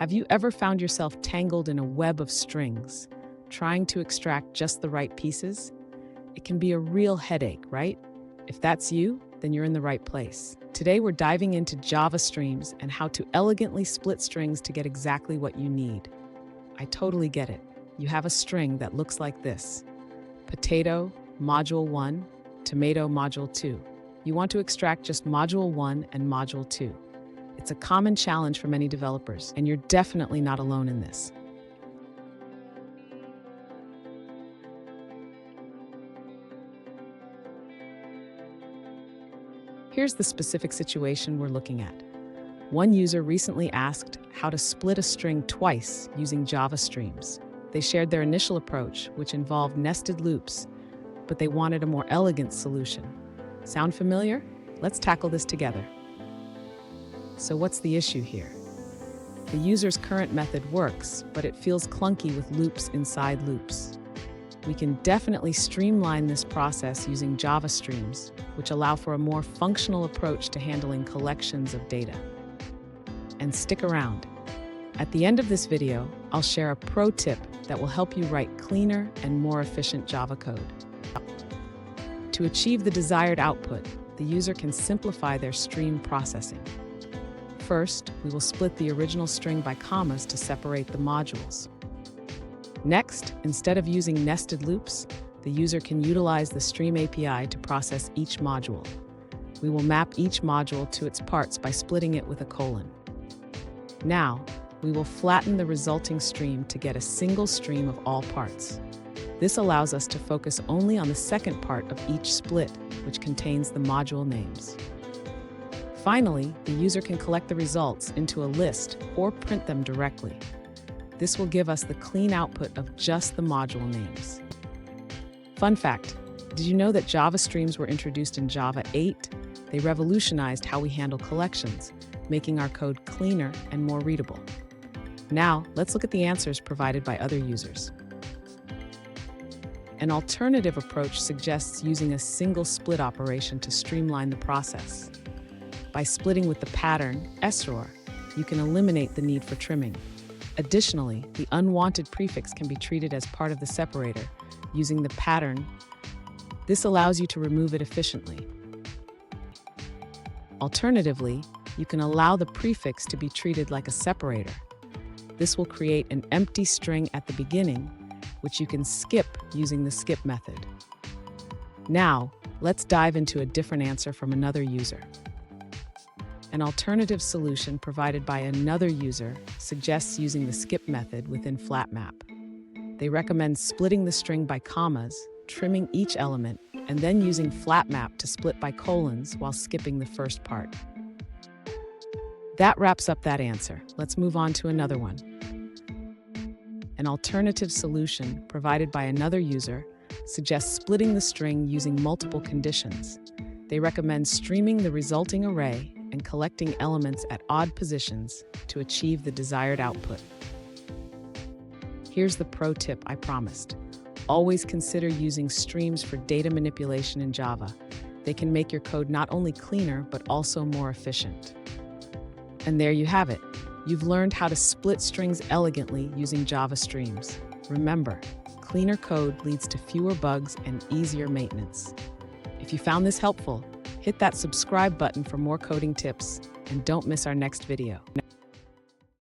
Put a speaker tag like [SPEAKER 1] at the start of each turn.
[SPEAKER 1] Have you ever found yourself tangled in a web of strings, trying to extract just the right pieces? It can be a real headache, right? If that's you, then you're in the right place. Today we're diving into Java streams and how to elegantly split strings to get exactly what you need. I totally get it. You have a string that looks like this: potato, module 1, tomato, module 2. You want to extract just module 1 and module 2. It's a common challenge for many developers, and you're definitely not alone in this. Here's the specific situation we're looking at. One user recently asked how to split a string twice using Java streams. They shared their initial approach, which involved nested loops, but they wanted a more elegant solution. Sound familiar? Let's tackle this together. So what's the issue here? The user's current method works, but it feels clunky with loops inside loops. We can definitely streamline this process using Java streams, which allow for a more functional approach to handling collections of data. And stick around. At the end of this video, I'll share a pro tip that will help you write cleaner and more efficient Java code. To achieve the desired output, the user can simplify their stream processing. First, we will split the original string by commas to separate the modules. Next, instead of using nested loops, the user can utilize the Stream API to process each module. We will map each module to its parts by splitting it with a colon. Now, we will flatten the resulting stream to get a single stream of all parts. This allows us to focus only on the second part of each split, which contains the module names. Finally, the user can collect the results into a list or print them directly. This will give us the clean output of just the module names. Fun fact, did you know that Java streams were introduced in Java 8? They revolutionized how we handle collections, making our code cleaner and more readable. Now, let's look at the answers provided by other users. An alternative approach suggests using a single split operation to streamline the process. By splitting with the pattern SROR, you can eliminate the need for trimming. Additionally, the unwanted prefix can be treated as part of the separator using the pattern. This allows you to remove it efficiently. Alternatively, you can allow the prefix to be treated like a separator. This will create an empty string at the beginning, which you can skip using the skip method. Now, let's dive into a different answer from another user. An alternative solution provided by another user suggests using the skip method within FlatMap. They recommend splitting the string by commas, trimming each element, and then using FlatMap to split by colons while skipping the first part. That wraps up that answer. Let's move on to another one. An alternative solution provided by another user suggests splitting the string using multiple conditions. They recommend streaming the resulting array and collecting elements at odd positions to achieve the desired output. Here's the pro tip I promised. Always consider using streams for data manipulation in Java. They can make your code not only cleaner, but also more efficient. And there you have it. You've learned how to split strings elegantly using Java streams. Remember, cleaner code leads to fewer bugs and easier maintenance. If you found this helpful, hit that subscribe button for more coding tips, and don't miss our next video.